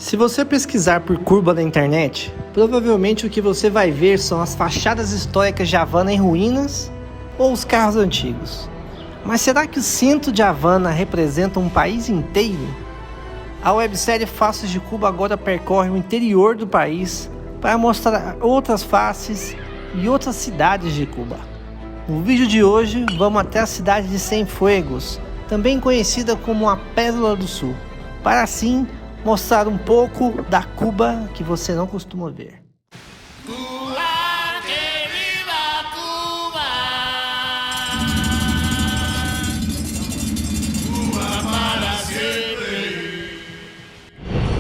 Se você pesquisar por Cuba na internet, provavelmente o que você vai ver são as fachadas históricas de Havana em ruínas ou os carros antigos. Mas será que o centro de Havana representa um país inteiro? A websérie Faces de Cuba agora percorre o interior do país para mostrar outras faces e outras cidades de Cuba. No vídeo de hoje, vamos até a cidade de Cienfuegos, também conhecida como a Pérola do Sul, para assim mostrar um pouco da Cuba que você não costuma ver.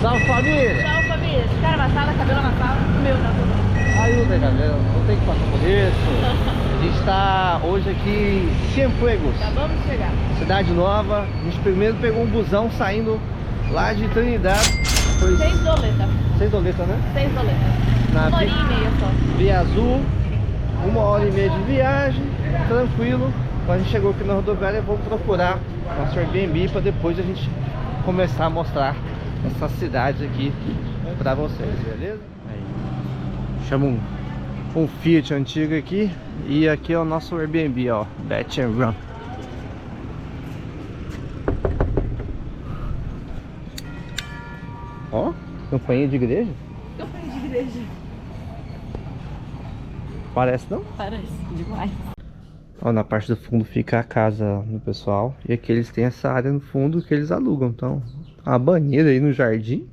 Salve, família! Salve, família! Cara amassada, cabelo amassado, meu, tá tudo. Aí, não tem que passar por isso. A gente tá hoje aqui em Cienfuegos, Acabamos de chegar. cidade nova. A gente primeiro pegou um busão saindo lá de Trinidad. Foi 6 doletas. 6 doletas, né? 6 doletas. Na 1h30 só. Via Azul, 1h30 de viagem, tranquilo. Quando a gente chegou aqui na rodoviária, vamos procurar nosso Airbnb para depois a gente começar a mostrar essa cidade aqui para vocês, beleza? Aí, chama um Fiat antigo aqui e aqui é o nosso Airbnb, ó, Bet and Run. Ó, campainha de igreja. Campainha de igreja. Parece não? Parece demais. Ó, na parte do fundo fica a casa do pessoal. E aqui eles têm essa área no fundo que eles alugam. Então, a banheira aí no jardim.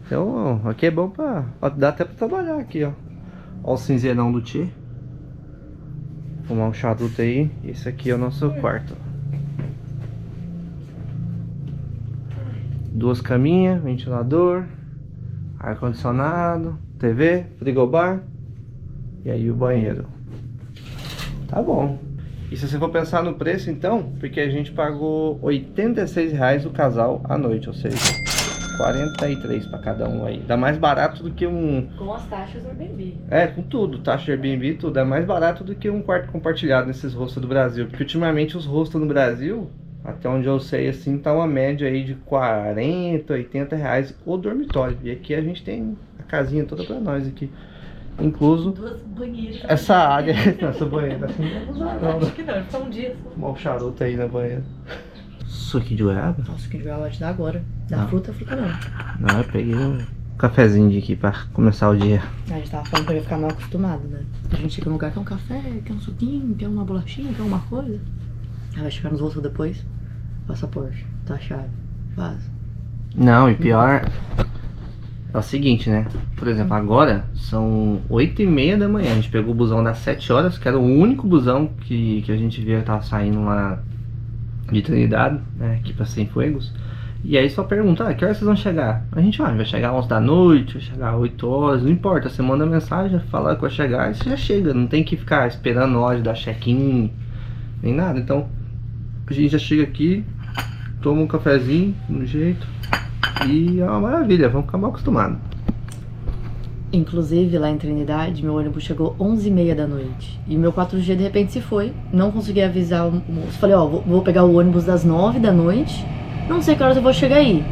Então, ó, aqui é bom pra... Ó, dá até pra trabalhar aqui, ó. Ó o cinzeirão do Tchê. Fumar um charuto aí. Esse aqui é o nosso quarto. Duas caminhas, ventilador, ar-condicionado, TV, frigobar. E aí o banheiro. Tá bom. E se você for pensar no preço então, porque a gente pagou R$86 o casal à noite, ou seja, 43 para cada um aí. Dá mais barato do que um... Com as taxas do Airbnb. É, com tudo, taxa de Airbnb, tudo. É mais barato do que um quarto compartilhado nesses hostels do Brasil. Porque ultimamente os hostels no Brasil, até onde eu sei assim, tá uma média aí de 40, 80 reais o dormitório. E aqui a gente tem a casinha toda pra nós aqui. Incluso Duas banheiras. essa área, essa banheira assim, não, Acho que não, foi um dia só. Mal charuto aí na banheira. Suquinho de goiaba? Nossa, que vai te dar agora. Da Não. fruta não. Não, eu peguei um cafezinho de aqui pra começar o dia. A gente tava falando pra ele ficar mal acostumado, né? A gente chega num lugar, quer um café, quer um suquinho, quer uma bolachinha, quer uma coisa. Aí vai chegar nos bolsos depois, passaporte, tá a chave, vaza. Não, e pior é o seguinte, né? Por exemplo, agora são 8h30 da manhã. A gente pegou o busão das 7 horas, que era o único busão que a gente via que tava saindo lá de Trinidad, né? Aqui pra Cienfuegos. E aí só pergunta, que horas vocês vão chegar? A gente vai chegar às 11 da noite, vai chegar às 8 horas, não importa. Você manda mensagem, fala que vai chegar e você já chega. Não tem que ficar esperando a hora de dar check-in, nem nada. Então, a gente já chega aqui, toma um cafezinho, no jeito. E é uma maravilha, vamos ficar mal acostumados. Inclusive, lá em Trinidade, meu ônibus chegou 11h30 da noite. E meu 4G de repente se foi. Não consegui avisar o moço. Falei, ó, vou pegar o ônibus das 9 da noite. Não sei que horas eu vou chegar aí.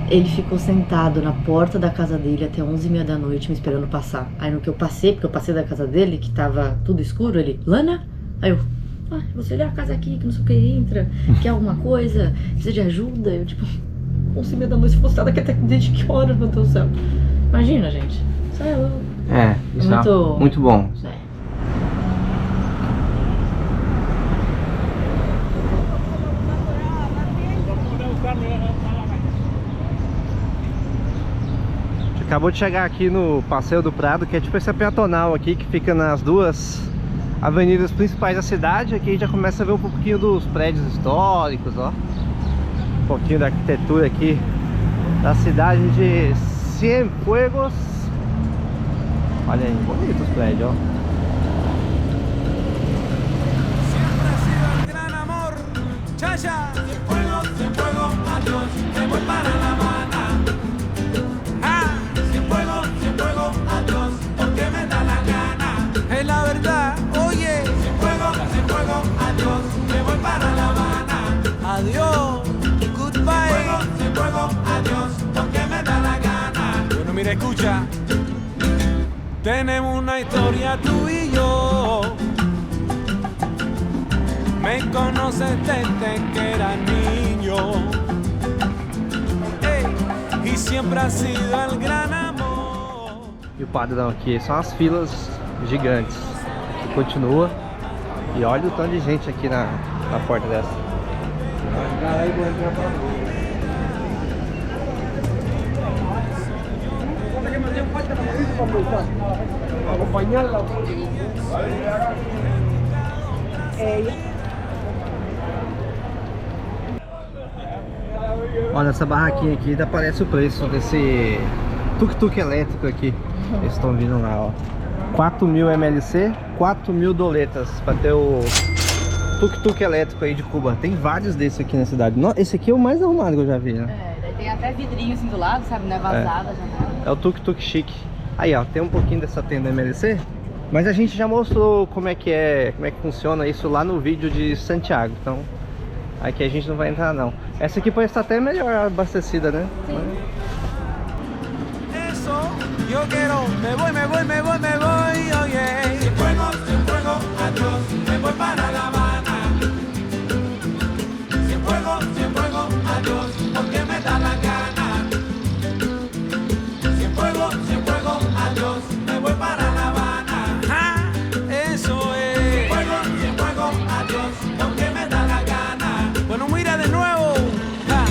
Ele ficou sentado na porta da casa dele até 11h30 da noite, me esperando passar. Aí no que eu passei, porque eu passei da casa dele, que tava tudo escuro, ele, Lana? Aí eu, você olha a casa aqui, que não sei o que, entra, quer alguma coisa, precisa de ajuda? Eu tipo, 11h30 da noite, se fosse daqui até desde que horas, meu Deus do céu. Imagina, gente. Isso é louco. É, isso é muito bom. É. Acabou de chegar aqui no Passeio do Prado, que é tipo esse peatonal aqui, que fica nas duas avenidas principais da cidade. Aqui a gente já começa a ver um pouquinho dos prédios históricos, ó. Um pouquinho da arquitetura aqui da cidade de Cienfuegos. Olha aí, bonito os prédios, ó. Adiós, goodbye. Cienfuegos, adiós. Mira, escucha, tenemos una historia tú y yo. Me conoces desde que era niño. Ey, y siempre ha sido el gran amor. E o padrão aqui são as filas gigantes. Aqui continua. E olha o tanto de gente aqui na porta dessa. Olha, essa barraquinha aqui ainda parece o preço desse tuk-tuk elétrico aqui. Eles estão vindo lá, ó. 4.000 MLC, 4.000 doletas para ter o tuk-tuk elétrico aí de Cuba. Tem vários desses aqui na cidade. Esse aqui é o mais arrumado que eu já vi, né? É, daí tem até vidrinho assim do lado, sabe? Não é vazada, já. É o tuk-tuk chique. Aí, ó, tem um pouquinho dessa tenda MLC, mas a gente já mostrou como é que funciona isso lá no vídeo de Santiago. Então, aqui a gente não vai entrar não. Essa aqui pode estar até melhor abastecida, né? Sim. Yo quiero, me voy, oye. Cienfuegos, adiós, me voy para La Habana. Cienfuegos, adiós, porque me da la gana. Cienfuegos, adiós, me voy para La Habana. Ah, eso es. Cienfuegos, adiós, porque me da la gana. Bueno, mira de nuevo. Ah,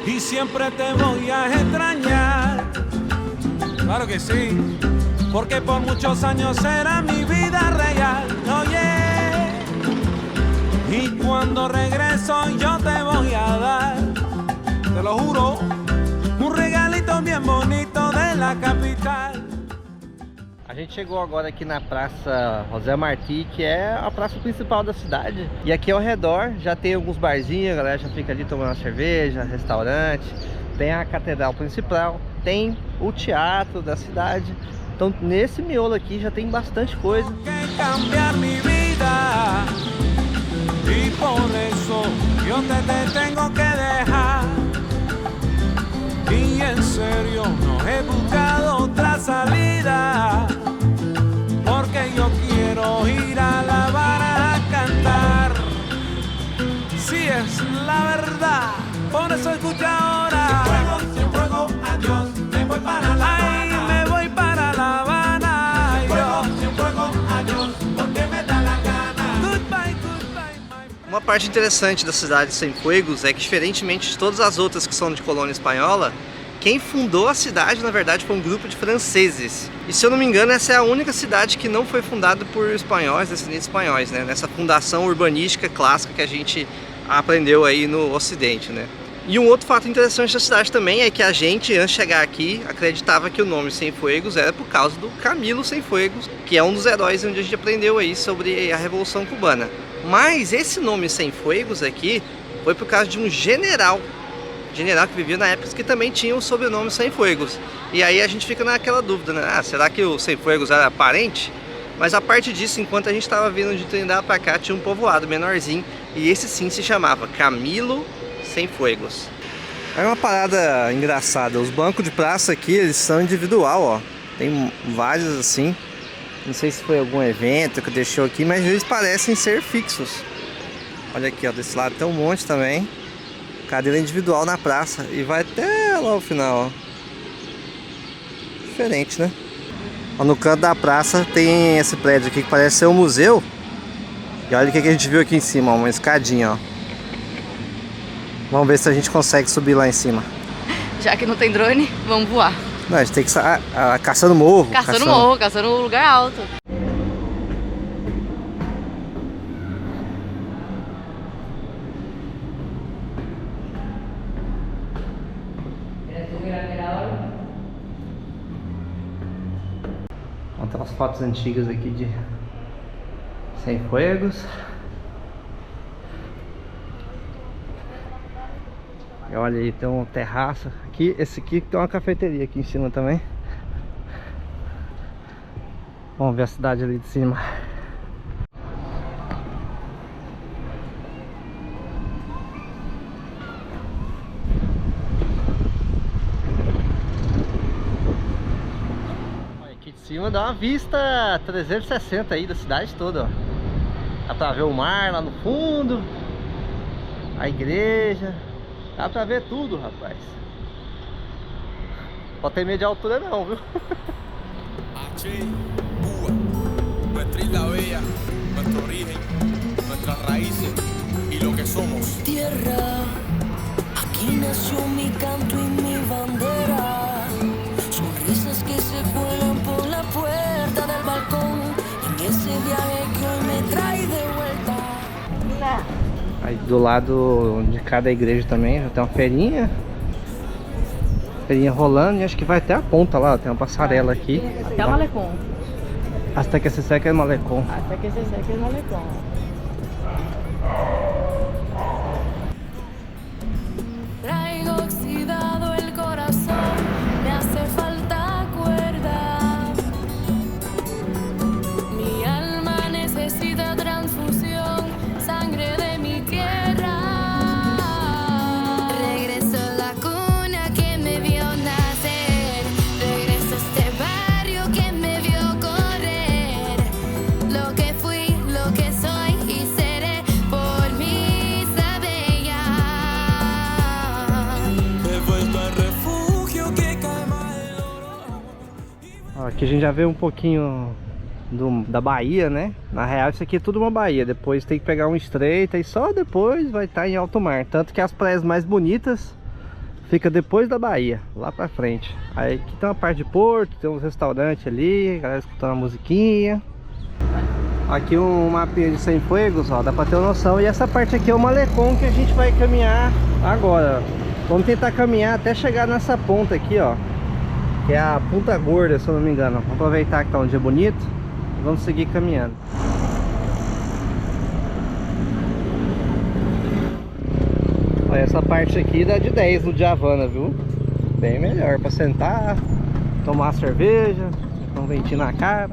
y siempre te voy a extrañar. Claro que sí, porque por muchos años era mi vida real, oye. Y cuando regreso yo te voy a dar, te lo juro, un regalito bien bonito de la capital. A gente chegou agora aqui na Praça José Martí, que é a praça principal da cidade. E aqui ao redor já tem alguns barzinhos, a galera já fica ali tomando uma cerveja, restaurante. Tem a catedral principal, tem o teatro da cidade. Então nesse miolo aqui já tem bastante coisa. Cambiar mi vida, y por eso yo te tengo que dejar. Y en serio no he buscado otra salida, porque yo quiero ir a La Habana a cantar. Si es la verdad, por eso escucha ahora. Cienfuegos, adiós, me voy para La Habana. Ay, me voy para La Habana. Cienfuegos, adiós, porque me da la gana. Goodbye, my... Uma parte interessante da cidade de Cienfuegos é que, diferentemente de todas as outras que são de colônia espanhola, quem fundou a cidade, na verdade, foi um grupo de franceses. E se eu não me engano, essa é a única cidade que não foi fundada por espanhóis, descendentes espanhóis, né? Nessa fundação urbanística clássica que a gente aprendeu aí no Ocidente, né? E um outro fato interessante da cidade também é que a gente, antes de chegar aqui, acreditava que o nome Cienfuegos era por causa do Camilo Cienfuegos, que é um dos heróis onde a gente aprendeu aí sobre a Revolução Cubana. Mas esse nome Cienfuegos aqui foi por causa de um general que vivia na época, que também tinha o sobrenome Cienfuegos. E aí a gente fica naquela dúvida, né? Ah, será que o Cienfuegos era parente? Mas a parte disso, enquanto a gente estava vindo de Trindade para cá, tinha um povoado menorzinho, e esse sim se chamava Camilo Cienfuegos. É uma parada engraçada, os bancos de praça aqui, eles são individual, ó. Tem vários assim. Não sei se foi algum evento que deixou aqui, mas eles parecem ser fixos. Olha aqui, ó, desse lado tem um monte também. Cadeira individual na praça e vai até lá o final, ó. Diferente, né? Ó, no canto da praça tem esse prédio aqui que parece ser um museu. E olha o que a gente viu aqui em cima, ó, uma escadinha, ó. Vamos ver se a gente consegue subir lá em cima. Já que não tem drone, vamos voar. Não, a gente tem que caçando morro. Caçando morro, caçando lugar alto. Tem umas fotos antigas aqui de Cienfuegos. E olha aí, tem um terraço aqui. Esse aqui tem uma cafeteria aqui em cima também. Vamos ver a cidade ali de cima. cima dá uma vista 360 aí da cidade toda, ó. Dá pra ver o mar lá no fundo, a igreja, dá pra ver tudo, rapaz. Pode ter medo de altura não, viu? Nuestra isla bella, nuestro origen, nuestras raíces y lo que somos. Tierra, aquí nació mi canto y mi bandera. Sonrisas que se cuelan por la puerta del balcón. En ese viaje que hoy me trae de vuelta. Aí do lado de cada igreja também já tem uma feirinha. Feirinha rolando, e acho que vai até a ponta lá, tem uma passarela aqui. Até o Malecon. Hasta que se seque el malecón. Até que se seque o Malecon. Traigo oxidado el corazón, me hace falta cuerdas. Mi alma necesita transfusión, sangre de mi tierra. Regreso a la cuna que me vio nacer. Regreso a este barrio que me vio correr. Lo que fui, lo que soy y seré por mi sabella. He vuelto al refugio que calma el oro. Ó, aqui a gente já vê um pouquinho da Bahia, né? Na real isso aqui é tudo uma baía. Depois tem que pegar um estreito e só depois vai estar em alto mar. Tanto que as praias mais bonitas fica depois da Bahia, lá pra frente. Aí aqui tem uma parte de porto, tem uns restaurantes ali, a galera escutando uma musiquinha. Aqui um mapinha de Cienfuegos, ó, dá pra ter uma noção. E essa parte aqui é o Malecón que a gente vai caminhar agora. Vamos tentar caminhar até chegar nessa ponta aqui, ó, que é a Punta Gorda, se eu não me engano. Vamos aproveitar que tá um dia bonito e vamos seguir caminhando. Olha, essa parte aqui dá de 10 no de Havana, viu? Bem melhor pra sentar, tomar uma cerveja, com um ventinho na cara.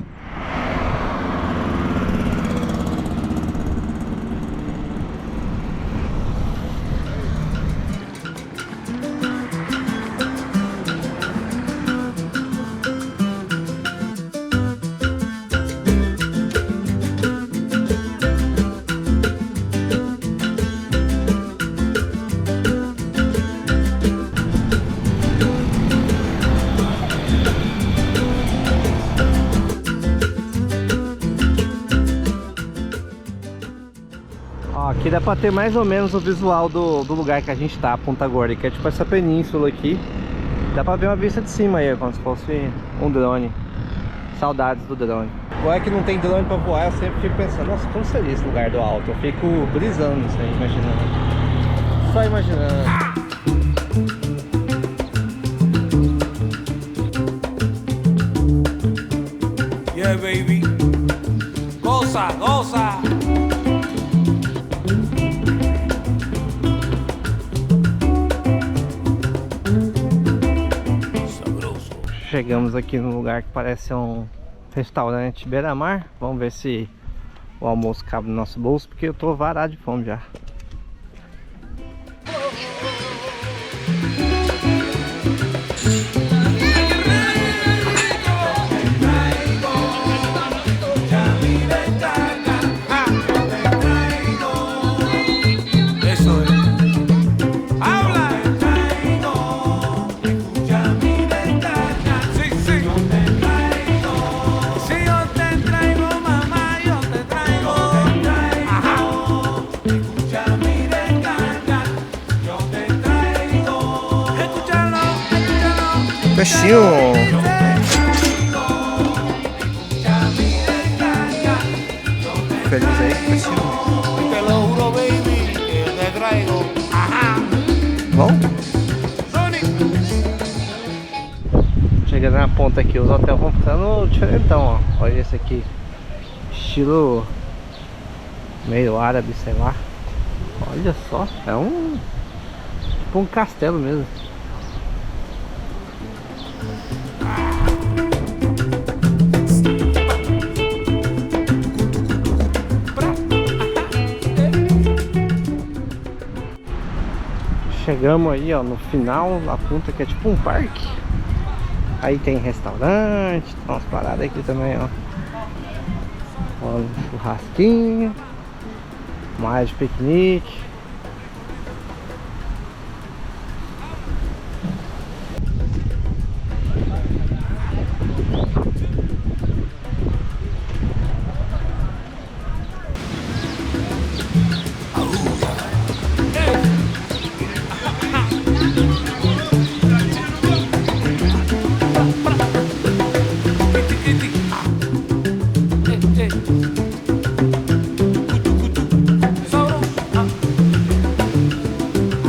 Aqui dá pra ter mais ou menos o visual do lugar que a gente tá, Punta Gorda, que é tipo essa península aqui. Dá pra ver uma vista de cima aí, como se fosse um drone. Saudades do drone. Agora que não tem drone pra voar, eu sempre fico pensando, nossa, como seria esse lugar do alto? Eu fico brisando isso aí, imaginando. Só imaginando. Yeah, baby. Goza, goza. Chegamos aqui num lugar que parece um restaurante beira-mar. Vamos ver se o almoço cabe no nosso bolso, porque eu tô varado de fome já. Peixinho. Feliz aí, peixinho. Te lo juro, baby, que te traigo. Ajá. Bom? Chegando na ponta aqui, os hotéis vão ficando diferentão, ó. Olha esse aqui. Estilo meio árabe, sei lá. Olha só, é tipo um castelo mesmo. Chegamos aí, ó, no final da ponta, que é tipo um parque. Aí tem restaurante, tem umas paradas aqui também, ó. Ó, churrasquinho, mais piquenique.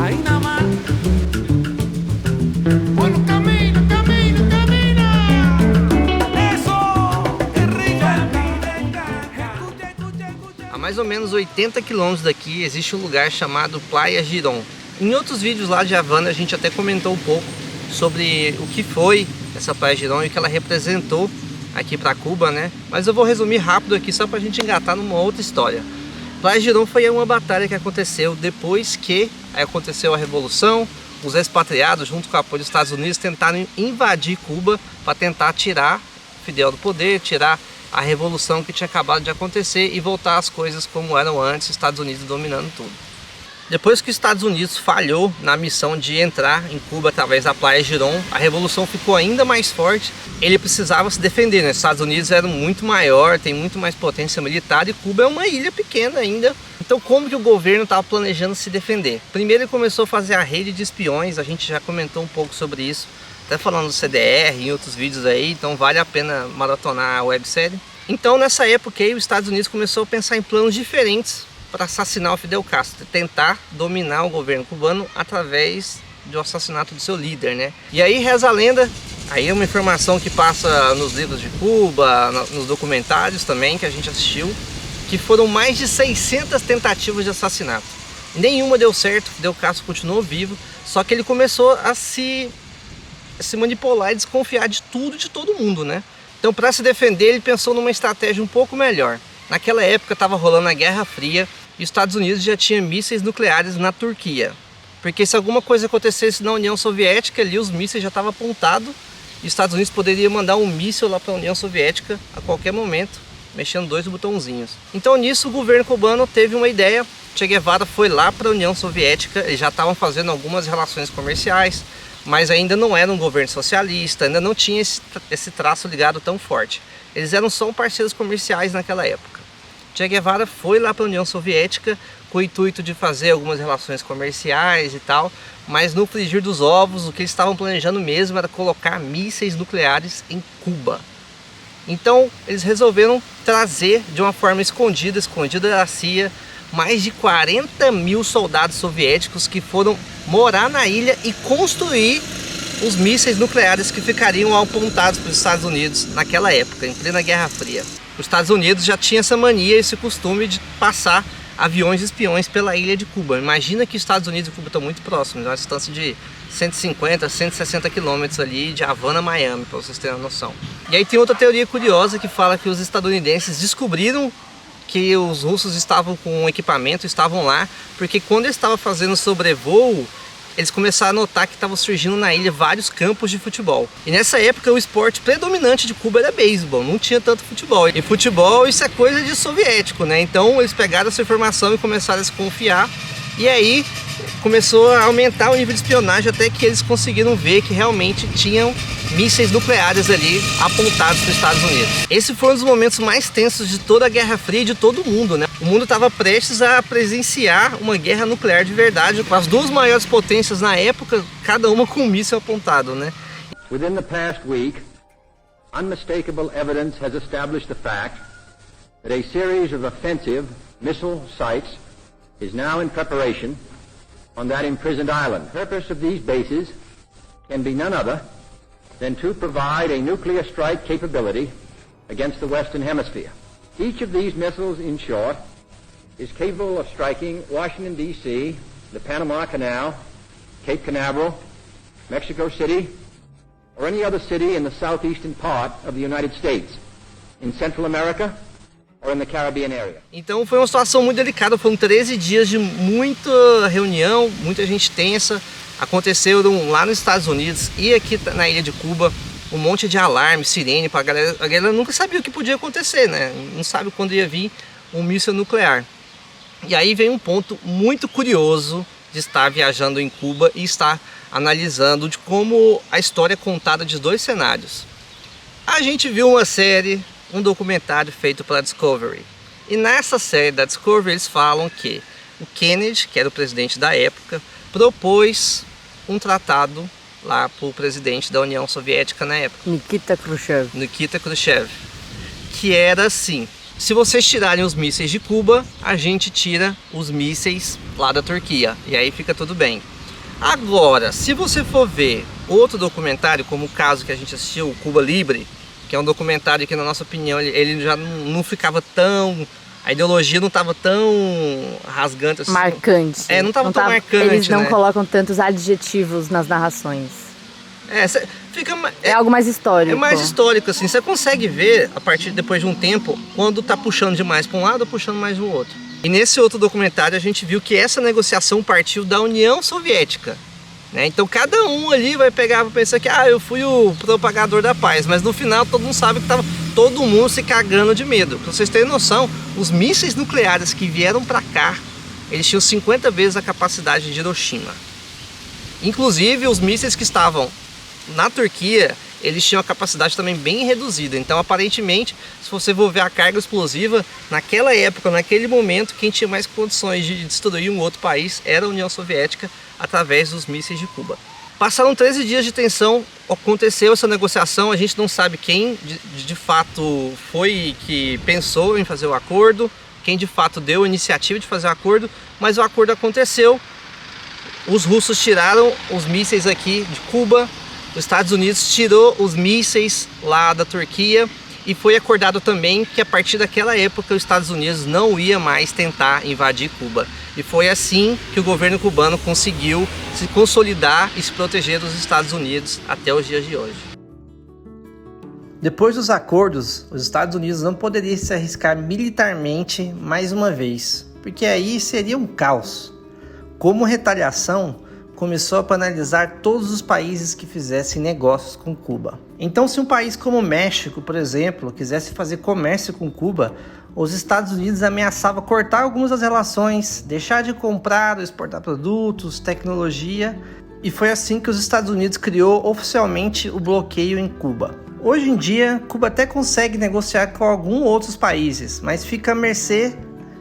Ahí nada más. Bueno, camina, camina, camina. Eso es rico. Escucha, escucha, escucha. A mais ou menos 80 quilômetros daqui existe um lugar chamado Playa Girón. Em outros vídeos lá de Havana a gente até comentou um pouco sobre o que foi essa Playa Girón e o que ela representou aqui para Cuba, né? Mas eu vou resumir rápido aqui só para a gente engatar numa outra história. Playa Girón foi uma batalha que aconteceu depois que aconteceu a Revolução. Os expatriados, junto com o apoio dos Estados Unidos, tentaram invadir Cuba para tentar tirar Fidel do poder, tirar a revolução que tinha acabado de acontecer e voltar às coisas como eram antes, Estados Unidos dominando tudo. Depois que os Estados Unidos falhou na missão de entrar em Cuba através da Playa Girón, a revolução ficou ainda mais forte. Ele precisava se defender, né? Os Estados Unidos eram muito maior, tem muito mais potência militar e Cuba é uma ilha pequena ainda. Então como que o governo estava planejando se defender? Primeiro ele começou a fazer a rede de espiões, a gente já comentou um pouco sobre isso, até falando do CDR em outros vídeos aí, então vale a pena maratonar a websérie. Então nessa época aí, os Estados Unidos começou a pensar em planos diferentes para assassinar o Fidel Castro, tentar dominar o governo cubano através do assassinato do seu líder, né? E aí reza a lenda, aí é uma informação que passa nos livros de Cuba, nos documentários também que a gente assistiu, que foram mais de 600 tentativas de assassinato. Nenhuma deu certo, Fidel Castro continuou vivo, só que ele começou a se manipular e desconfiar de tudo, de todo mundo, né? Então para se defender ele pensou numa estratégia um pouco melhor. Naquela época estava rolando a Guerra Fria e os Estados Unidos já tinham mísseis nucleares na Turquia. Porque se alguma coisa acontecesse na União Soviética, ali os mísseis já estavam apontados e os Estados Unidos poderiam mandar um míssil lá para a União Soviética a qualquer momento, mexendo dois botãozinhos. Então nisso o governo cubano teve uma ideia, Che Guevara foi lá para a União Soviética, eles já estavam fazendo algumas relações comerciais, mas ainda não era um governo socialista, ainda não tinha esse traço ligado tão forte. Eles eram só parceiros comerciais naquela época. Che Guevara foi lá para a União Soviética com o intuito de fazer algumas relações comerciais e tal, mas no frigir dos ovos, o que eles estavam planejando mesmo era colocar mísseis nucleares em Cuba. Então eles resolveram trazer de uma forma escondida da CIA, mais de 40 mil soldados soviéticos que foram morar na ilha e construir os mísseis nucleares que ficariam apontados para os Estados Unidos naquela época, em plena Guerra Fria. Os Estados Unidos já tinham essa mania, esse costume de passar aviões espiões pela ilha de Cuba. Imagina que os Estados Unidos e Cuba estão muito próximos, uma distância de 150, 160 quilômetros ali de Havana a Miami, para vocês terem uma noção. E aí tem outra teoria curiosa que fala que os estadunidenses descobriram que os russos estavam com equipamento, estavam lá, porque quando eles estavam fazendo sobrevoo, eles começaram a notar que estavam surgindo na ilha vários campos de futebol. E nessa época o esporte predominante de Cuba era beisebol, não tinha tanto futebol. E futebol isso é coisa de soviético, né? Então eles pegaram essa informação e começaram a se confiar. E aí começou a aumentar o nível de espionagem até que eles conseguiram ver que realmente tinham mísseis nucleares ali apontados para os Estados Unidos. Esse foi um dos momentos mais tensos de toda a Guerra Fria e de todo o mundo, né? O mundo estava prestes a presenciar uma guerra nuclear de verdade, com as duas maiores potências na época, cada uma com um míssil apontado, né? Within the past week, unmistakable evidence has established the fact that a series of offensive missile sites is now in preparation on that imprisoned island. The purpose of these bases can be none other than to provide a nuclear strike capability against the Western Hemisphere. Each of these missiles, in short, is capable of striking Washington, D.C., the Panama Canal, Cape Canaveral, Mexico City, or any other city in the southeastern part of the United States, in Central America, or in the Caribbean area. Então foi uma situação muito delicada, foram 13 dias de muita reunião, muita gente tensa. Aconteceram lá nos Estados Unidos e aqui na ilha de Cuba um monte de alarme, sirene pra galera. A galera nunca sabia o que podia acontecer, né? Não sabe quando ia vir um míssil nuclear. E aí vem um ponto muito curioso de estar viajando em Cuba e estar analisando de como a história é contada de dois cenários. A gente viu uma série, um documentário feito pela Discovery. E nessa série da Discovery eles falam que o Kennedy, que era o presidente da época, propôs um tratado lá para o presidente da União Soviética na época, Nikita Khrushchev, que era assim: se vocês tirarem os mísseis de Cuba, a gente tira os mísseis lá da Turquia, e aí fica tudo bem. Agora, se você for ver outro documentário, como o caso que a gente assistiu, o Cuba Libre, que é um documentário que, na nossa opinião, ele já não ficava tão... A ideologia não estava tão rasgante assim. Marcante. Não estava tão marcante. Eles não colocam tantos adjetivos nas narrações. É algo mais histórico. É mais histórico, assim. Você consegue ver, a partir depois de um tempo, quando tá puxando demais para um lado ou puxando mais do outro. E nesse outro documentário a gente viu que essa negociação partiu da União Soviética, né? Então cada um ali vai pegar e pensar que eu fui o propagador da paz, mas no final todo mundo sabe que tava todo mundo se cagando de medo. Pra vocês terem noção, os mísseis nucleares que vieram para cá, eles tinham 50 vezes a capacidade de Hiroshima. Inclusive os mísseis que estavam na Turquia, eles tinham a capacidade também bem reduzida. Então aparentemente, se você for ver a carga explosiva, naquela época, naquele momento, quem tinha mais condições de destruir um outro país era a União Soviética através dos mísseis de Cuba. Passaram 13 dias de tensão, aconteceu essa negociação, a gente não sabe quem de fato foi que pensou em fazer o acordo, quem de fato deu a iniciativa de fazer o acordo, mas o acordo aconteceu. Os russos tiraram os mísseis aqui de Cuba, os Estados Unidos tirou os mísseis lá da Turquia e foi acordado também que a partir daquela época os Estados Unidos não ia mais tentar invadir Cuba. E foi assim que o governo cubano conseguiu se consolidar e se proteger dos Estados Unidos até os dias de hoje. Depois dos acordos, os Estados Unidos não poderiam se arriscar militarmente mais uma vez, porque aí seria um caos. Como retaliação, começou a penalizar todos os países que fizessem negócios com Cuba. Então, se um país como o México, por exemplo, quisesse fazer comércio com Cuba, os Estados Unidos ameaçavam cortar algumas das relações, deixar de comprar ou exportar produtos, tecnologia, e foi assim que os Estados Unidos criou oficialmente o bloqueio em Cuba. Hoje em dia, Cuba até consegue negociar com alguns outros países, mas fica à mercê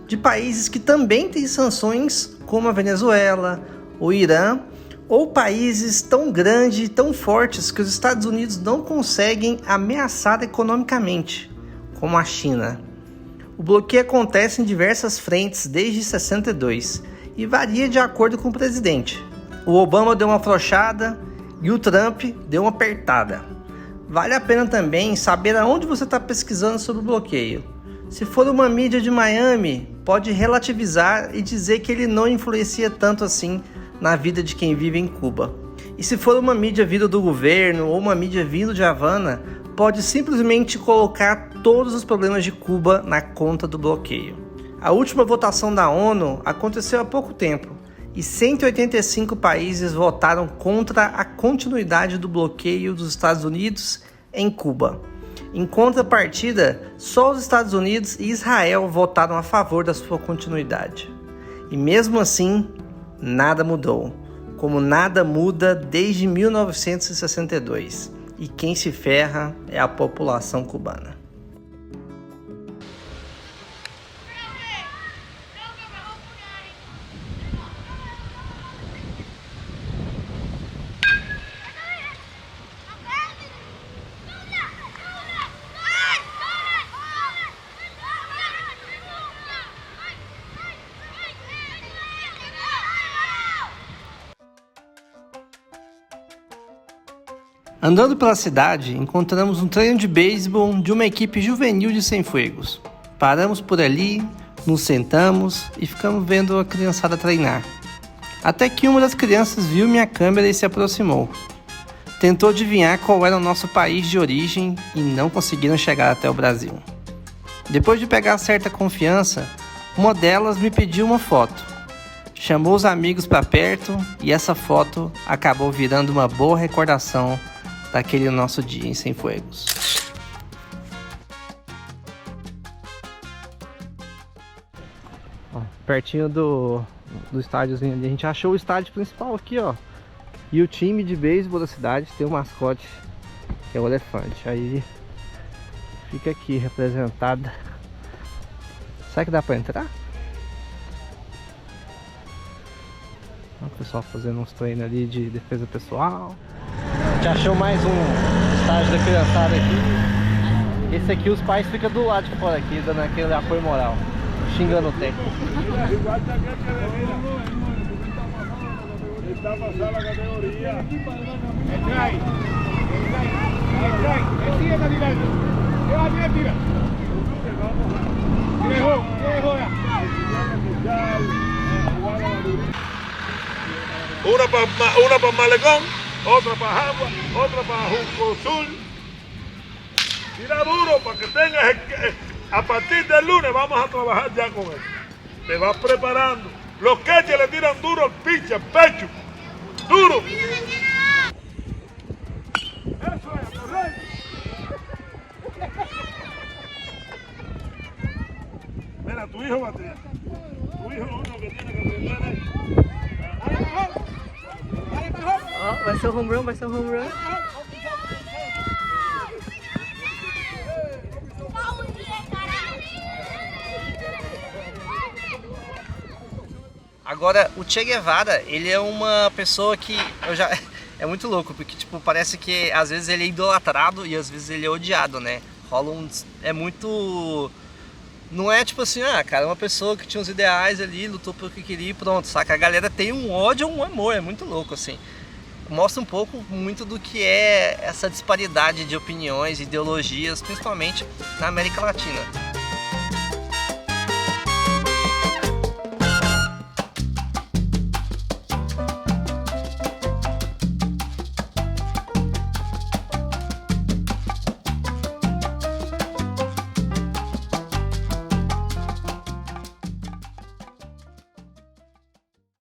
de países que também têm sanções, como a Venezuela, o Irã, ou países tão grandes e tão fortes que os Estados Unidos não conseguem ameaçar economicamente, como a China. O bloqueio acontece em diversas frentes desde 62 e varia de acordo com o presidente. O Obama deu uma afrouxada e o Trump deu uma apertada. Vale a pena também saber aonde você está pesquisando sobre o bloqueio. Se for uma mídia de Miami, pode relativizar e dizer que ele não influencia tanto assim na vida de quem vive em Cuba. E se for uma mídia vinda do governo ou uma mídia vindo de Havana, pode simplesmente colocar todos os problemas de Cuba na conta do bloqueio. A última votação da ONU aconteceu há pouco tempo e 185 países votaram contra a continuidade do bloqueio dos Estados Unidos em Cuba. Em contrapartida, só os Estados Unidos e Israel votaram a favor da sua continuidade. E mesmo assim, nada mudou, como nada muda desde 1962. E quem se ferra é a população cubana. Andando pela cidade, encontramos um treino de beisebol de uma equipe juvenil de Cienfuegos. Paramos por ali, nos sentamos e ficamos vendo a criançada treinar. Até que uma das crianças viu minha câmera e se aproximou. Tentou adivinhar qual era o nosso país de origem e não conseguiram chegar até o Brasil. Depois de pegar certa confiança, uma delas me pediu uma foto. Chamou os amigos para perto e essa foto acabou virando uma boa recordação daquele nosso dia em Cienfuegos. Ó, pertinho do estádiozinho ali, a gente achou o estádio principal aqui, ó. E o time de beisebol da cidade tem um mascote, que é o elefante. Aí fica aqui representada. Será que dá pra entrar? O pessoal fazendo uns treinos ali de defesa pessoal. A gente achou mais um estádio da criançada aqui. Esse aqui os pais ficam do lado de fora aqui, dando aquele apoio moral, xingando o técnico. Está pasada la categoría. El sigue está tirando. Tira. Una para Malecón, otra para Jagua, otra para Junco Sur. Tira duro para que tengas. A partir del lunes vamos a trabajar ya con eso. Te vas preparando. Los catchers le tiran duro al pitcher, pecho. ¡Duro! ¡Eso es, correcto! Mira, tu hijo batea. Tu hijo es uno que tiene que aprender eso. Ó, vai ser o home run, vai ser o home run. Agora, o Che Guevara, ele é uma pessoa que é muito louco, porque tipo, parece que às vezes ele é idolatrado e às vezes ele é odiado, né? É muito... Não é tipo assim, cara, uma pessoa que tinha uns ideais ali, lutou pelo que queria e pronto, saca? A galera tem um ódio ou um amor, é muito louco, assim. Mostra um pouco muito do que é essa disparidade de opiniões, ideologias, principalmente na América Latina.